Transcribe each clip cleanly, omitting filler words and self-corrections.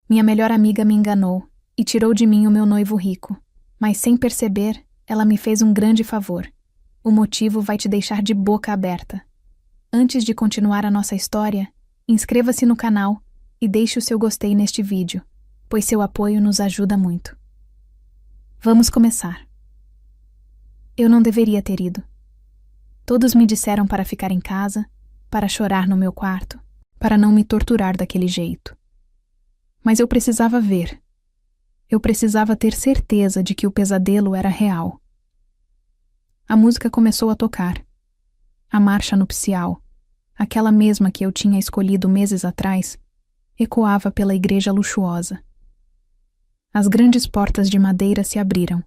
Minha melhor amiga me enganou e tirou de mim o meu noivo rico. Mas sem perceber, ela me fez um grande favor. O motivo vai te deixar de boca aberta. Antes de continuar a nossa história, inscreva-se no canal e deixe o seu gostei neste vídeo, pois seu apoio nos ajuda muito. Vamos começar. Eu não deveria ter ido. Todos me disseram para ficar em casa, para chorar no meu quarto, para não me torturar daquele jeito. Mas eu precisava ver. Eu precisava ter certeza de que o pesadelo era real. A música começou a tocar. A marcha nupcial, aquela mesma que eu tinha escolhido meses atrás, ecoava pela igreja luxuosa. As grandes portas de madeira se abriram,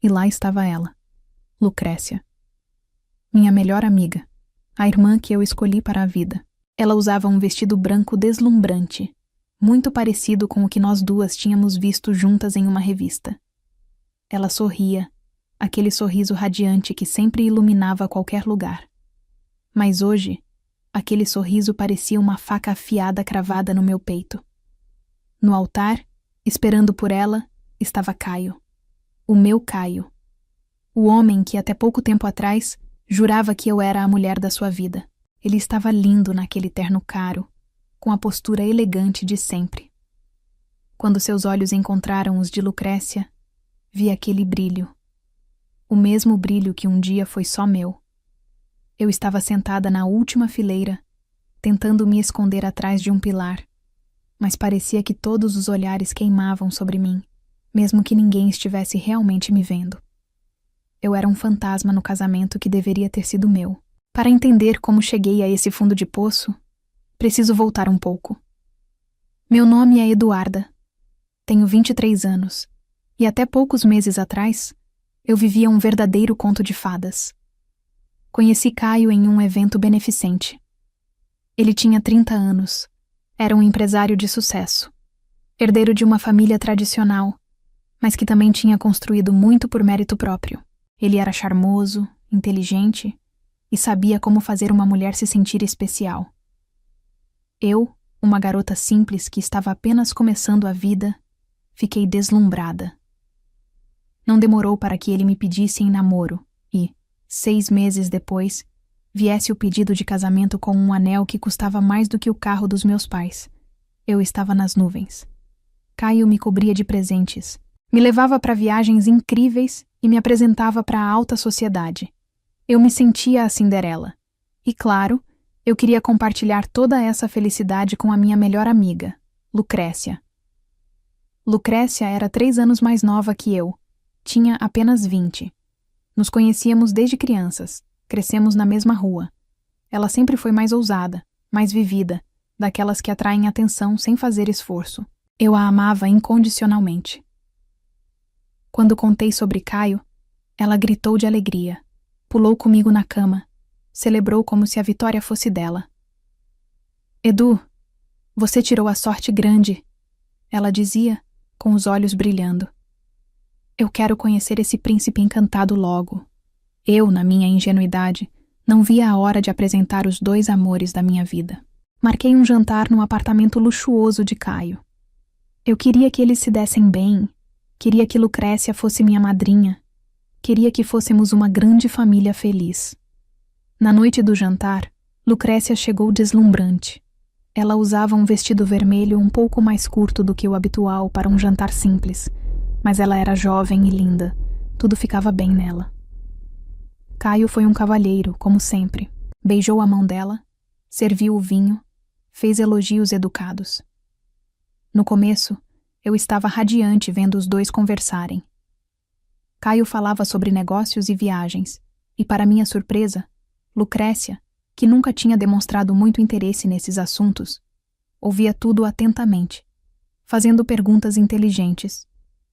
e lá estava ela, Lucrécia. Minha melhor amiga, a irmã que eu escolhi para a vida. Ela usava um vestido branco deslumbrante, muito parecido com o que nós duas tínhamos visto juntas em uma revista. Ela sorria, aquele sorriso radiante que sempre iluminava qualquer lugar. Mas hoje, aquele sorriso parecia uma faca afiada cravada no meu peito. No altar, esperando por ela, estava Caio. O meu Caio. O homem que até pouco tempo atrás jurava que eu era a mulher da sua vida. Ele estava lindo naquele terno caro, com a postura elegante de sempre. Quando seus olhos encontraram os de Lucrécia, vi aquele brilho. O mesmo brilho que um dia foi só meu. Eu estava sentada na última fileira, tentando me esconder atrás de um pilar, mas parecia que todos os olhares queimavam sobre mim, mesmo que ninguém estivesse realmente me vendo. Eu era um fantasma no casamento que deveria ter sido meu. Para entender como cheguei a esse fundo de poço, preciso voltar um pouco. Meu nome é Eduarda. Tenho 23 anos, e até poucos meses atrás, eu vivia um verdadeiro conto de fadas. Conheci Caio em um evento beneficente. Ele tinha 30 anos, era um empresário de sucesso, herdeiro de uma família tradicional, mas que também tinha construído muito por mérito próprio. Ele era charmoso, inteligente e sabia como fazer uma mulher se sentir especial. Eu, uma garota simples que estava apenas começando a vida, fiquei deslumbrada. Não demorou para que ele me pedisse em namoro e, 6 meses depois, viesse o pedido de casamento com um anel que custava mais do que o carro dos meus pais. Eu estava nas nuvens. Caio me cobria de presentes, me levava para viagens incríveis e me apresentava para a alta sociedade. Eu me sentia a Cinderela. E, claro, eu queria compartilhar toda essa felicidade com a minha melhor amiga, Lucrécia. Lucrécia era 3 anos mais nova que eu. Tinha apenas 20. Nos conhecíamos desde crianças. Crescemos na mesma rua. Ela sempre foi mais ousada, mais vivida, daquelas que atraem atenção sem fazer esforço. Eu a amava incondicionalmente. Quando contei sobre Caio, ela gritou de alegria, pulou comigo na cama, celebrou como se a vitória fosse dela. Edu, você tirou a sorte grande, ela dizia, com os olhos brilhando. Eu quero conhecer esse príncipe encantado logo. Eu, na minha ingenuidade, não via a hora de apresentar os 2 amores da minha vida. Marquei um jantar no apartamento luxuoso de Caio. Eu queria que eles se dessem bem, queria que Lucrécia fosse minha madrinha, queria que fôssemos uma grande família feliz. Na noite do jantar, Lucrécia chegou deslumbrante. Ela usava um vestido vermelho um pouco mais curto do que o habitual para um jantar simples, mas ela era jovem e linda, tudo ficava bem nela. Caio foi um cavalheiro, como sempre. Beijou a mão dela, serviu o vinho, fez elogios educados. No começo, eu estava radiante vendo os 2 conversarem. Caio falava sobre negócios e viagens, e para minha surpresa, Lucrécia, que nunca tinha demonstrado muito interesse nesses assuntos, ouvia tudo atentamente, fazendo perguntas inteligentes,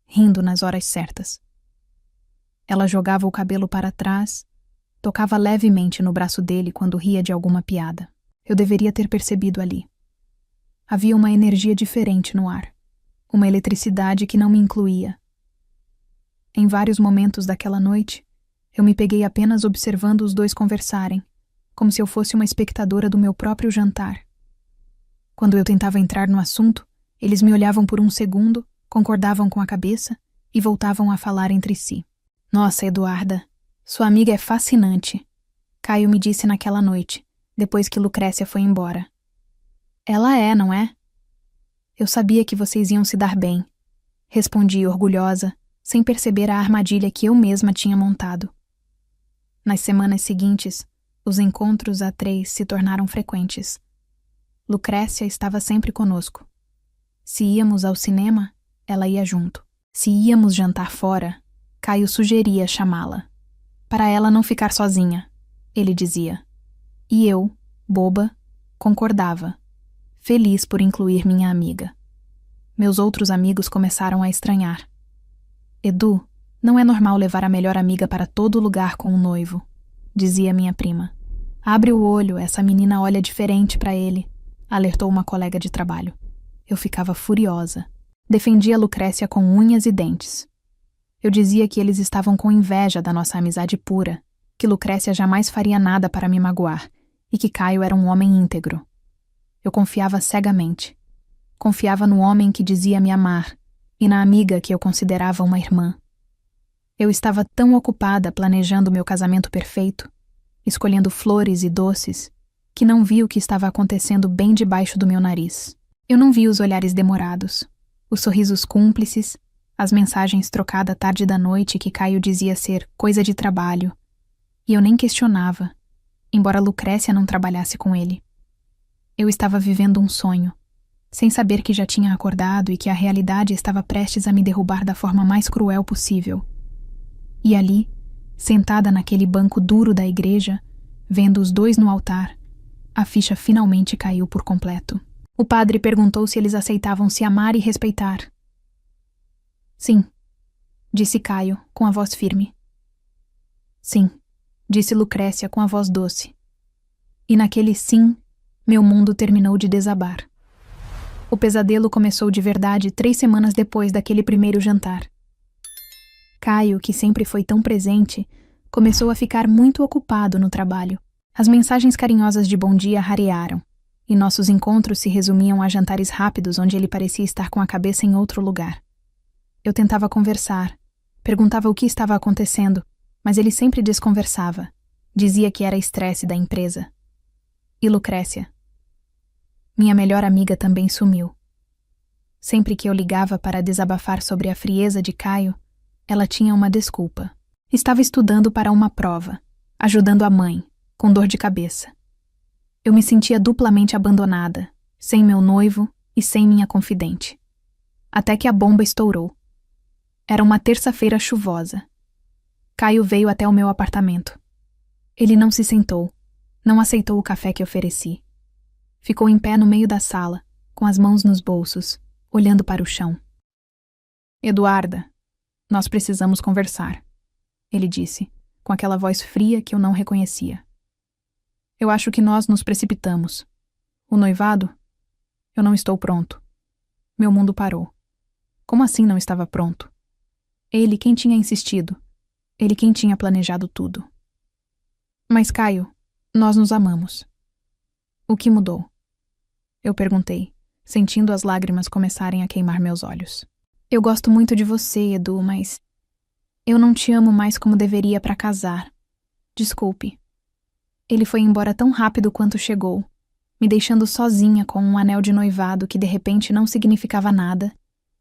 rindo nas horas certas. Ela jogava o cabelo para trás, tocava levemente no braço dele quando ria de alguma piada. Eu deveria ter percebido ali. Havia uma energia diferente no ar, uma eletricidade que não me incluía. Em vários momentos daquela noite, eu me peguei apenas observando os 2 conversarem, como se eu fosse uma espectadora do meu próprio jantar. Quando eu tentava entrar no assunto, Eles me olhavam por um segundo, concordavam com a cabeça e voltavam a falar entre si. Nossa, Eduarda, sua amiga é fascinante. Caio me disse naquela noite, depois que Lucrécia foi embora. Ela é, não é? Eu sabia que vocês iam se dar bem. Respondi orgulhosa, sem perceber a armadilha que eu mesma tinha montado. Nas semanas seguintes, os encontros a três se tornaram frequentes. Lucrécia estava sempre conosco. Se íamos ao cinema, ela ia junto. Se íamos jantar fora, Caio sugeria chamá-la. Para ela não ficar sozinha, ele dizia. E eu, boba, concordava, feliz por incluir minha amiga. Meus outros amigos começaram a estranhar. Edu, não é normal levar a melhor amiga para todo lugar com um noivo, dizia minha prima. Abre o olho, essa menina olha diferente para ele, alertou uma colega de trabalho. Eu ficava furiosa. Defendia Lucrécia com unhas e dentes. Eu dizia que eles estavam com inveja da nossa amizade pura, que Lucrécia jamais faria nada para me magoar e que Caio era um homem íntegro. Eu confiava cegamente. Confiava no homem que dizia me amar e na amiga que eu considerava uma irmã. Eu estava tão ocupada planejando meu casamento perfeito, escolhendo flores e doces, que não vi o que estava acontecendo bem debaixo do meu nariz. Eu não vi os olhares demorados, os sorrisos cúmplices, as mensagens trocadas tarde da noite que Caio dizia ser coisa de trabalho. E eu nem questionava, embora Lucrécia não trabalhasse com ele. Eu estava vivendo um sonho, sem saber que já tinha acordado e que a realidade estava prestes a me derrubar da forma mais cruel possível. E ali, sentada naquele banco duro da igreja, vendo os dois no altar, a ficha finalmente caiu por completo. O padre perguntou se eles aceitavam se amar e respeitar. Sim, disse Caio, com a voz firme. Sim, disse Lucrécia com a voz doce. E naquele sim, meu mundo terminou de desabar. O pesadelo começou de verdade 3 semanas depois daquele primeiro jantar. Caio, que sempre foi tão presente, começou a ficar muito ocupado no trabalho. As mensagens carinhosas de bom dia rarearam, e nossos encontros se resumiam a jantares rápidos onde ele parecia estar com a cabeça em outro lugar. Eu tentava conversar, perguntava o que estava acontecendo, mas ele sempre desconversava. Dizia que era estresse da empresa. E Lucrécia? Minha melhor amiga também sumiu. Sempre que eu ligava para desabafar sobre a frieza de Caio, ela tinha uma desculpa. Estava estudando para uma prova, ajudando a mãe, com dor de cabeça. Eu me sentia duplamente abandonada, sem meu noivo e sem minha confidente. Até que a bomba estourou. Era uma terça-feira chuvosa. Caio veio até o meu apartamento. Ele não se sentou, não aceitou o café que ofereci. Ficou em pé no meio da sala, com as mãos nos bolsos, olhando para o chão. Eduarda, nós precisamos conversar, ele disse, com aquela voz fria que eu não reconhecia. Eu acho que nós nos precipitamos. O noivado? Eu não estou pronto. Meu mundo parou. Como assim não estava pronto? Ele quem tinha insistido. Ele quem tinha planejado tudo. Mas, Caio, nós nos amamos. O que mudou? Eu perguntei, sentindo as lágrimas começarem a queimar meus olhos. Eu gosto muito de você, Edu, mas eu não te amo mais como deveria para casar. Desculpe. Ele foi embora tão rápido quanto chegou, me deixando sozinha com um anel de noivado que de repente não significava nada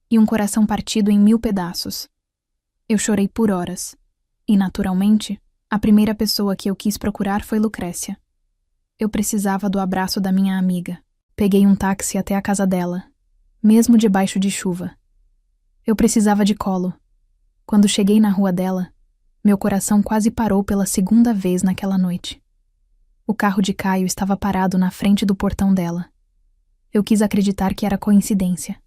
e um coração partido em 1000 pedaços. Eu chorei por horas e, naturalmente, a primeira pessoa que eu quis procurar foi Lucrécia. Eu precisava do abraço da minha amiga. Peguei um táxi até a casa dela, mesmo debaixo de chuva. Eu precisava de colo. Quando cheguei na rua dela, meu coração quase parou pela segunda vez naquela noite. O carro de Caio estava parado na frente do portão dela. Eu quis acreditar que era coincidência.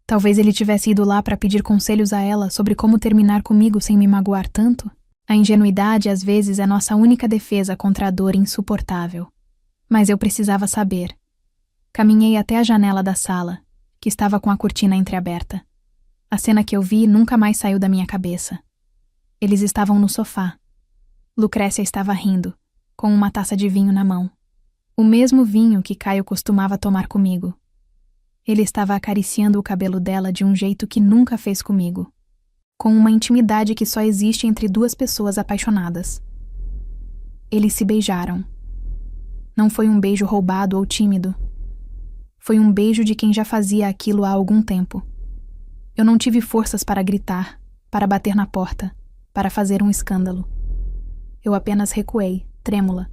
Talvez ele tivesse ido lá para pedir conselhos a ela sobre como terminar comigo sem me magoar tanto. A ingenuidade, às vezes, é nossa única defesa contra a dor insuportável. Mas eu precisava saber. Caminhei até a janela da sala, que estava com a cortina entreaberta. A cena que eu vi nunca mais saiu da minha cabeça. Eles estavam no sofá. Lucrécia estava rindo, com uma taça de vinho na mão. O mesmo vinho que Caio costumava tomar comigo. Ele estava acariciando o cabelo dela de um jeito que nunca fez comigo, com uma intimidade que só existe entre duas pessoas apaixonadas. Eles se beijaram. Não foi um beijo roubado ou tímido. Foi um beijo de quem já fazia aquilo há algum tempo. Eu não tive forças para gritar, para bater na porta, para fazer um escândalo. Eu apenas recuei, trêmula,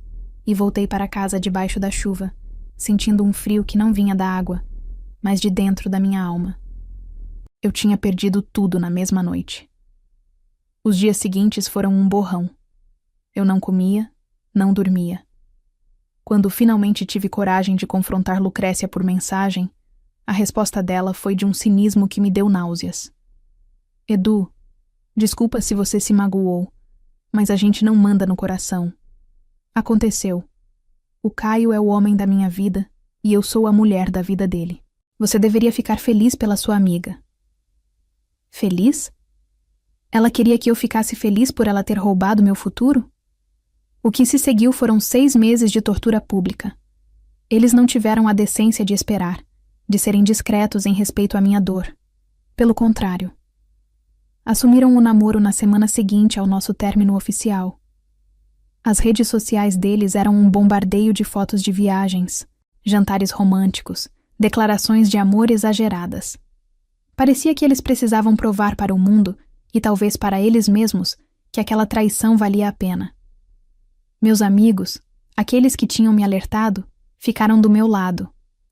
e voltei para casa debaixo da chuva, sentindo um frio que não vinha da água, mas de dentro da minha alma. Eu tinha perdido tudo na mesma noite. Os dias seguintes foram um borrão. Eu não comia, não dormia. Quando finalmente tive coragem de confrontar Lucrécia por mensagem, a resposta dela foi de um cinismo que me deu náuseas. Edu, desculpa se você se magoou, mas a gente não manda no coração. Aconteceu. O Caio é o homem da minha vida e eu sou a mulher da vida dele. Você deveria ficar feliz pela sua amiga. Feliz? Ela queria que eu ficasse feliz por ela ter roubado meu futuro? O que se seguiu foram 6 meses de tortura pública. Eles não tiveram a decência de esperar, de serem discretos em respeito à minha dor. Pelo contrário. Assumiram o namoro na semana seguinte ao nosso término oficial. As redes sociais deles eram um bombardeio de fotos de viagens, jantares românticos, declarações de amor exageradas. Parecia que eles precisavam provar para o mundo, e talvez para eles mesmos, que aquela traição valia a pena. Meus amigos, aqueles que tinham me alertado, ficaram do meu lado.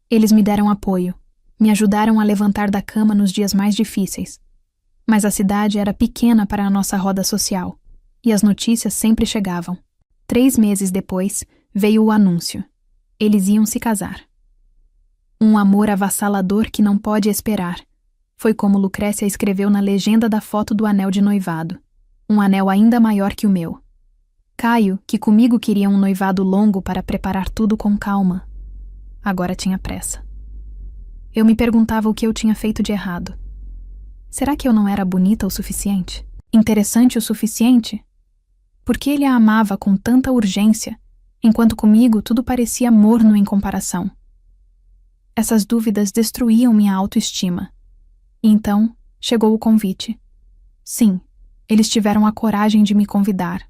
Eles me deram apoio, me ajudaram a levantar da cama nos dias mais difíceis. Mas a cidade era pequena para a nossa roda social, e as notícias sempre chegavam. 3 meses depois, veio o anúncio. Eles iam se casar. Um amor avassalador que não pode esperar. Foi como Lucrécia escreveu na legenda da foto do anel de noivado. Um anel ainda maior que o meu. Caio, que comigo queria um noivado longo para preparar tudo com calma, agora tinha pressa. Eu me perguntava o que eu tinha feito de errado. Será que eu não era bonita o suficiente? Interessante o suficiente? Por que ele a amava com tanta urgência, enquanto comigo tudo parecia morno em comparação? Essas dúvidas destruíam minha autoestima. E então, chegou o convite. Sim, eles tiveram a coragem de me convidar.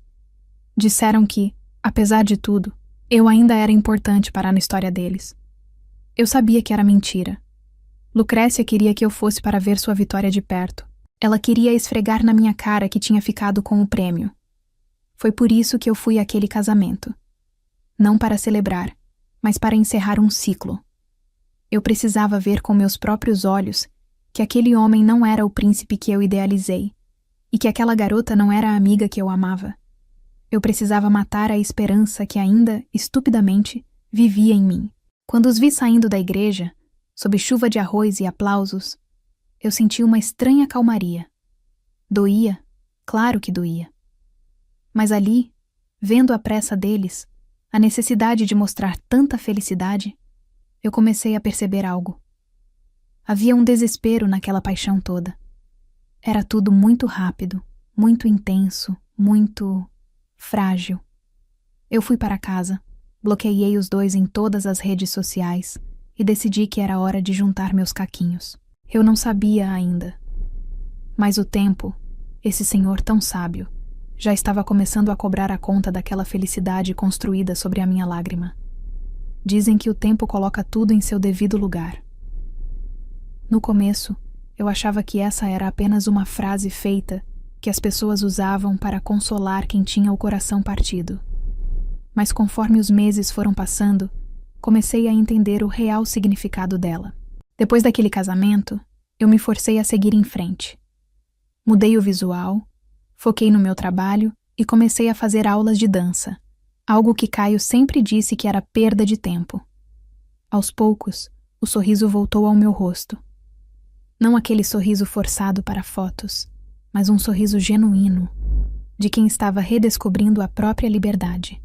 Disseram que, apesar de tudo, eu ainda era importante para a história deles. Eu sabia que era mentira. Lucrécia queria que eu fosse para ver sua vitória de perto. Ela queria esfregar na minha cara que tinha ficado com o prêmio. Foi por isso que eu fui àquele casamento. Não para celebrar, mas para encerrar um ciclo. Eu precisava ver com meus próprios olhos que aquele homem não era o príncipe que eu idealizei e que aquela garota não era a amiga que eu amava. Eu precisava matar a esperança que ainda, estupidamente, vivia em mim. Quando os vi saindo da igreja, sob chuva de arroz e aplausos, eu senti uma estranha calmaria. Doía, claro que doía. Mas ali, vendo a pressa deles, a necessidade de mostrar tanta felicidade, eu comecei a perceber algo. Havia um desespero naquela paixão toda. Era tudo muito rápido, muito intenso, muito frágil. Eu fui para casa, bloqueei os dois em todas as redes sociais e decidi que era hora de juntar meus caquinhos. Eu não sabia ainda. Mas o tempo, esse senhor tão sábio, já estava começando a cobrar a conta daquela felicidade construída sobre a minha lágrima. Dizem que o tempo coloca tudo em seu devido lugar. No começo, eu achava que essa era apenas uma frase feita que as pessoas usavam para consolar quem tinha o coração partido. Mas conforme os meses foram passando, comecei a entender o real significado dela. Depois daquele casamento, eu me forcei a seguir em frente. Mudei o visual, foquei no meu trabalho e comecei a fazer aulas de dança, algo que Caio sempre disse que era perda de tempo. Aos poucos, o sorriso voltou ao meu rosto. Não aquele sorriso forçado para fotos, mas um sorriso genuíno, de quem estava redescobrindo a própria liberdade.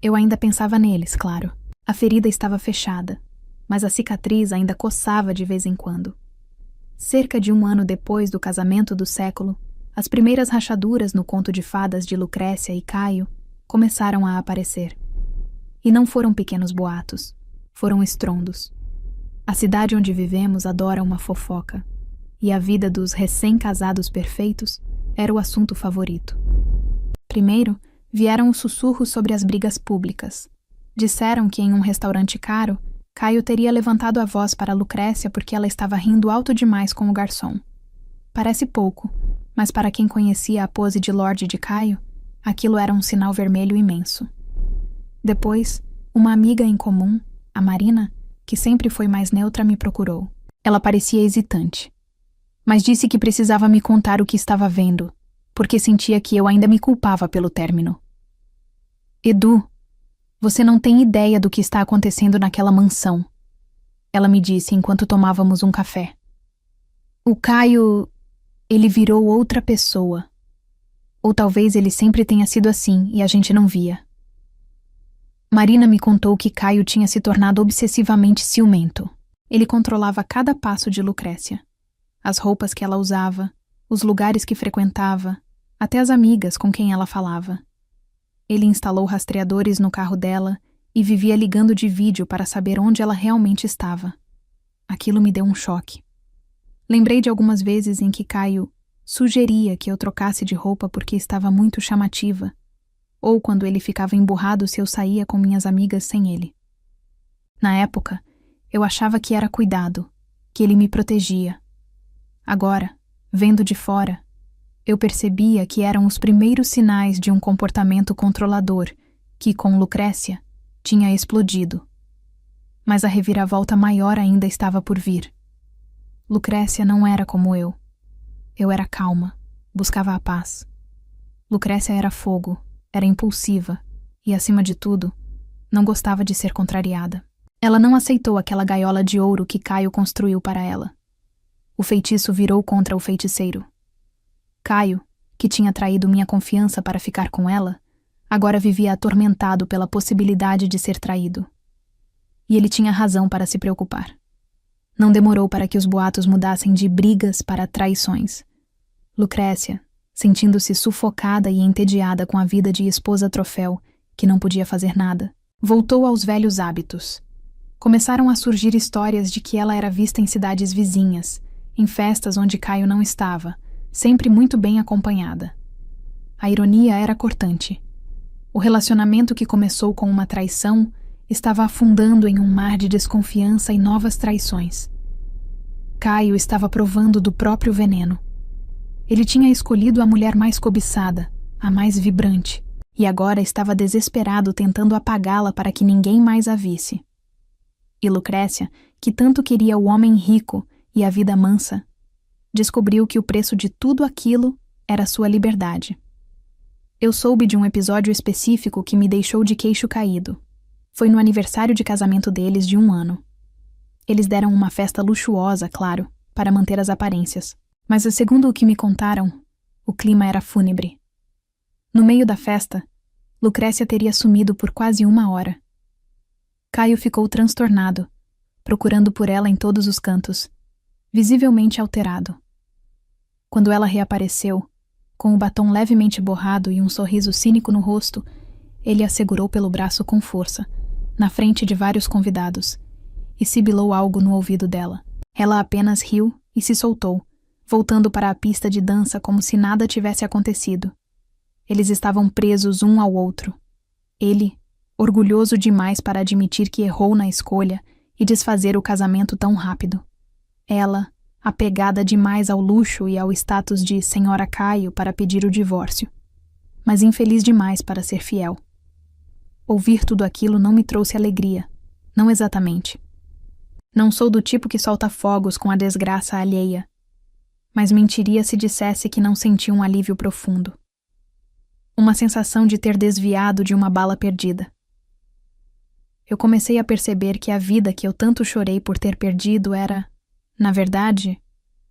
Eu ainda pensava neles, claro. A ferida estava fechada, mas a cicatriz ainda coçava de vez em quando. Cerca de 1 ano depois do casamento do século, as primeiras rachaduras no conto de fadas de Lucrécia e Caio começaram a aparecer. E não foram pequenos boatos, foram estrondos. A cidade onde vivemos adora uma fofoca, e a vida dos recém-casados perfeitos era o assunto favorito. Primeiro, vieram os sussurros sobre as brigas públicas. Disseram que em um restaurante caro, Caio teria levantado a voz para Lucrécia porque ela estava rindo alto demais com o garçom. Parece pouco, mas para quem conhecia a pose de Lorde de Caio, aquilo era um sinal vermelho imenso. Depois, uma amiga em comum, a Marina, que sempre foi mais neutra, me procurou. Ela parecia hesitante, mas disse que precisava me contar o que estava vendo, porque sentia que eu ainda me culpava pelo término. Edu, você não tem ideia do que está acontecendo naquela mansão, ela me disse enquanto tomávamos um café. O Caio, ele virou outra pessoa. Ou talvez ele sempre tenha sido assim e a gente não via. Marina me contou que Caio tinha se tornado obsessivamente ciumento. Ele controlava cada passo de Lucrécia. As roupas que ela usava, os lugares que frequentava, até as amigas com quem ela falava. Ele instalou rastreadores no carro dela e vivia ligando de vídeo para saber onde ela realmente estava. Aquilo me deu um choque. Lembrei de algumas vezes em que Caio sugeria que eu trocasse de roupa porque estava muito chamativa, ou quando ele ficava emburrado se eu saía com minhas amigas sem ele. Na época, eu achava que era cuidado, que ele me protegia. Agora, vendo de fora, eu percebia que eram os primeiros sinais de um comportamento controlador que, com Lucrécia, tinha explodido. Mas a reviravolta maior ainda estava por vir. Lucrécia não era como eu. Eu era calma, buscava a paz. Lucrécia era fogo, era impulsiva e, acima de tudo, não gostava de ser contrariada. Ela não aceitou aquela gaiola de ouro que Caio construiu para ela. O feitiço virou contra o feiticeiro. Caio, que tinha traído minha confiança para ficar com ela, agora vivia atormentado pela possibilidade de ser traído. E ele tinha razão para se preocupar. Não demorou para que os boatos mudassem de brigas para traições. Lucrécia, sentindo-se sufocada e entediada com a vida de esposa troféu, que não podia fazer nada, voltou aos velhos hábitos. Começaram a surgir histórias de que ela era vista em cidades vizinhas, em festas onde Caio não estava, sempre muito bem acompanhada. A ironia era cortante. O relacionamento que começou com uma traição estava afundando em um mar de desconfiança e novas traições. Caio estava provando do próprio veneno. Ele tinha escolhido a mulher mais cobiçada, a mais vibrante, e agora estava desesperado tentando apagá-la para que ninguém mais a visse. E Lucrécia, que tanto queria o homem rico e a vida mansa, descobriu que o preço de tudo aquilo era sua liberdade. Eu soube de um episódio específico que me deixou de queixo caído. Foi no aniversário de casamento deles de 1 ano. Eles deram uma festa luxuosa, claro, para manter as aparências. Mas, segundo o que me contaram, o clima era fúnebre. No meio da festa, Lucrécia teria sumido por quase 1 hora. Caio ficou transtornado, procurando por ela em todos os cantos, visivelmente alterado. Quando ela reapareceu, com o batom levemente borrado e um sorriso cínico no rosto, ele a segurou pelo braço com força, na frente de vários convidados, e sibilou algo no ouvido dela. Ela apenas riu e se soltou, voltando para a pista de dança como se nada tivesse acontecido. Eles estavam presos um ao outro. Ele, orgulhoso demais para admitir que errou na escolha e desfazer o casamento tão rápido. Ela, apegada demais ao luxo e ao status de Senhora Caio para pedir o divórcio, mas infeliz demais para ser fiel. Ouvir tudo aquilo não me trouxe alegria, não exatamente. Não sou do tipo que solta fogos com a desgraça alheia, mas mentiria se dissesse que não senti um alívio profundo. Uma sensação de ter desviado de uma bala perdida. Eu comecei a perceber que a vida que eu tanto chorei por ter perdido era, na verdade,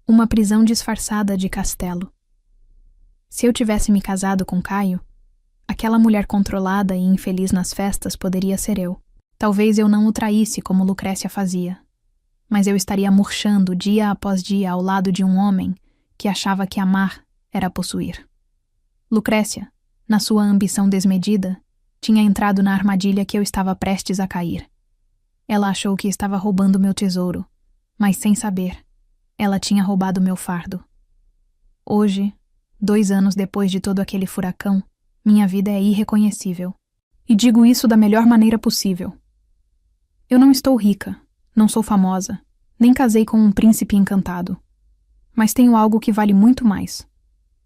uma prisão disfarçada de castelo. Se eu tivesse me casado com Caio, aquela mulher controlada e infeliz nas festas poderia ser eu. Talvez eu não o traísse como Lucrécia fazia, mas eu estaria murchando dia após dia ao lado de um homem que achava que amar era possuir. Lucrécia, na sua ambição desmedida, tinha entrado na armadilha que eu estava prestes a cair. Ela achou que estava roubando meu tesouro, mas sem saber, ela tinha roubado meu fardo. Hoje, 2 anos depois de todo aquele furacão, minha vida é irreconhecível. E digo isso da melhor maneira possível. Eu não estou rica, não sou famosa, nem casei com um príncipe encantado. Mas tenho algo que vale muito mais.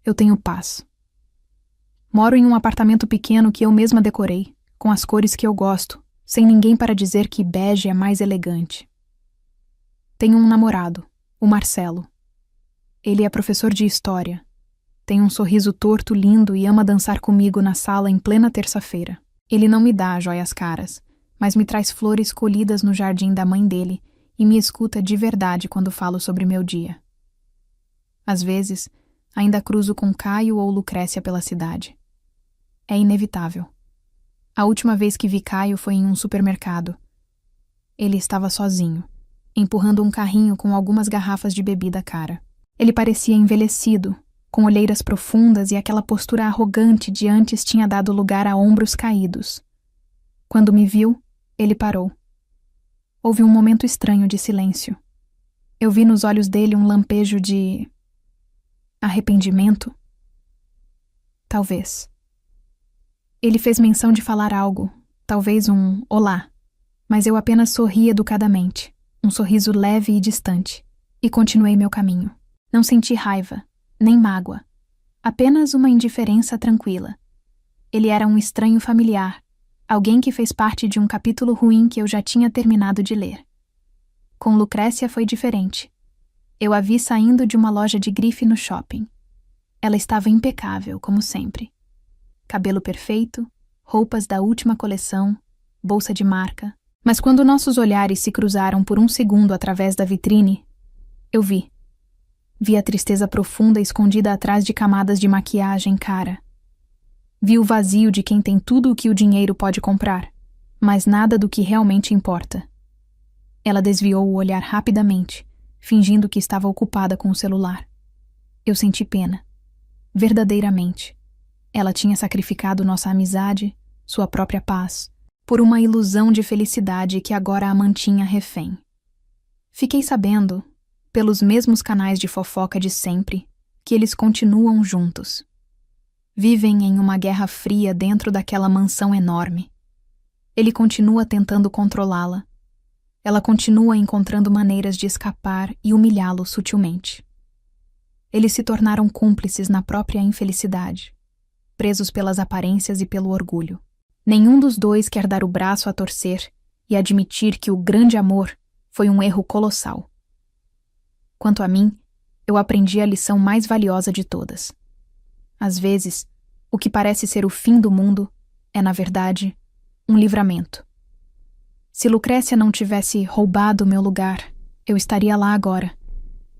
Eu tenho paz. Moro em um apartamento pequeno que eu mesma decorei, com as cores que eu gosto, sem ninguém para dizer que bege é mais elegante. Tenho um namorado, o Marcelo. Ele é professor de história. Tem um sorriso torto lindo e ama dançar comigo na sala em plena terça-feira. Ele não me dá joias caras, mas me traz flores colhidas no jardim da mãe dele e me escuta de verdade quando falo sobre meu dia. Às vezes, ainda cruzo com Caio ou Lucrécia pela cidade. É inevitável. A última vez que vi Caio foi em um supermercado. Ele estava sozinho, empurrando um carrinho com algumas garrafas de bebida cara. Ele parecia envelhecido, com olheiras profundas e aquela postura arrogante de antes tinha dado lugar a ombros caídos. Quando me viu, ele parou. Houve um momento estranho de silêncio. Eu vi nos olhos dele um lampejo de arrependimento? Talvez. Ele fez menção de falar algo, talvez um olá, mas eu apenas sorri educadamente, um sorriso leve e distante, e continuei meu caminho. Não senti raiva, nem mágoa, apenas uma indiferença tranquila. Ele era um estranho familiar, alguém que fez parte de um capítulo ruim que eu já tinha terminado de ler. Com Lucrécia foi diferente. Eu a vi saindo de uma loja de grife no shopping. Ela estava impecável, como sempre. Cabelo perfeito, roupas da última coleção, bolsa de marca. Mas quando nossos olhares se cruzaram por um segundo através da vitrine, eu vi. Vi a tristeza profunda escondida atrás de camadas de maquiagem cara. Vi o vazio de quem tem tudo o que o dinheiro pode comprar, mas nada do que realmente importa. Ela desviou o olhar rapidamente, fingindo que estava ocupada com o celular. Eu senti pena. Verdadeiramente. Ela tinha sacrificado nossa amizade, sua própria paz, por uma ilusão de felicidade que agora a mantinha refém. Fiquei sabendo, pelos mesmos canais de fofoca de sempre, que eles continuam juntos. Vivem em uma guerra fria dentro daquela mansão enorme. Ele continua tentando controlá-la. Ela continua encontrando maneiras de escapar e humilhá-lo sutilmente. Eles se tornaram cúmplices na própria infelicidade, presos pelas aparências e pelo orgulho. Nenhum dos dois quer dar o braço a torcer e admitir que o grande amor foi um erro colossal. Quanto a mim, eu aprendi a lição mais valiosa de todas. Às vezes, o que parece ser o fim do mundo é, na verdade, um livramento. Se Lucrécia não tivesse roubado meu lugar, eu estaria lá agora.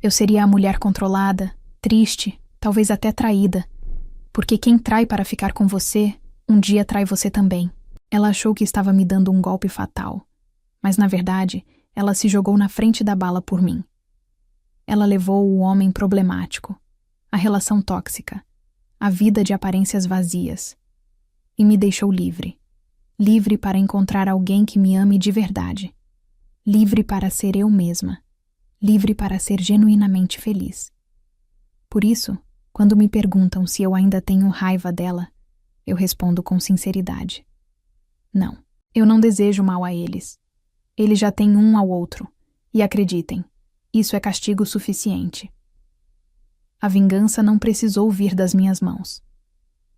Eu seria a mulher controlada, triste, talvez até traída, porque quem trai para ficar com você, um dia trai você também. Ela achou que estava me dando um golpe fatal, mas na verdade, ela se jogou na frente da bala por mim. Ela levou o homem problemático, a relação tóxica, a vida de aparências vazias, e me deixou livre. Livre para encontrar alguém que me ame de verdade. Livre para ser eu mesma. Livre para ser genuinamente feliz. Por isso, quando me perguntam se eu ainda tenho raiva dela, eu respondo com sinceridade. Não, eu não desejo mal a eles. Eles já têm um ao outro, e acreditem, isso é castigo suficiente. A vingança não precisou vir das minhas mãos.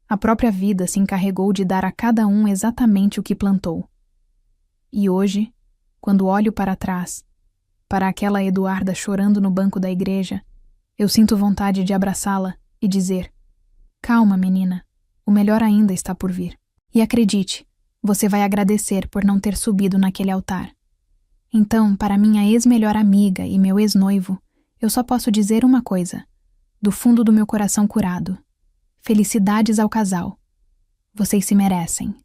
A própria vida se encarregou de dar a cada um exatamente o que plantou. E hoje, quando olho para trás, para aquela Eduarda chorando no banco da igreja, eu sinto vontade de abraçá-la e dizer: calma, menina, o melhor ainda está por vir. E acredite, você vai agradecer por não ter subido naquele altar. Então, para minha ex-melhor amiga e meu ex-noivo, eu só posso dizer uma coisa, do fundo do meu coração curado: felicidades ao casal. Vocês se merecem.